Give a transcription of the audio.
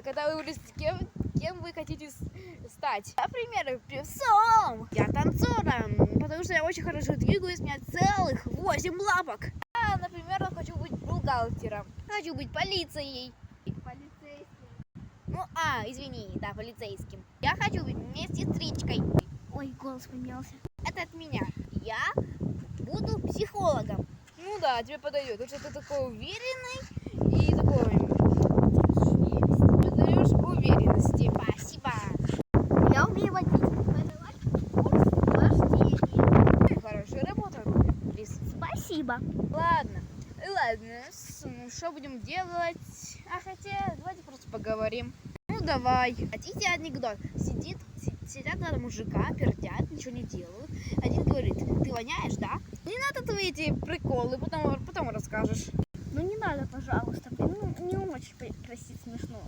когда вы вырастете, кем вы хотите стать? Например, певцом. Я танцором, потому что я очень хорошо двигаюсь, у меня целых 8 лапок. Я, например, хочу быть бухгалтером. Хочу быть полицией. Полицейским. Извини, да, полицейским. Я хочу быть медсестричкой. Ой, голос поменялся. Это от меня. Я буду психологом. Ну да, тебе подойдет, потому что ты такой уверенный и такой... Даешь уверенности. Спасибо. Я умею водить. Курс вождения. Хорошая работа, Лиз. Спасибо. Ладно, что будем делать? Хотя, давайте просто поговорим. Ну, давай. Хотите анекдот? Сидят два мужика, пердят, ничего не делают. Один говорит, ты воняешь, да? Не надо твои эти приколы, потом расскажешь. Ну не надо, пожалуйста. Ну, не очень просить смешно.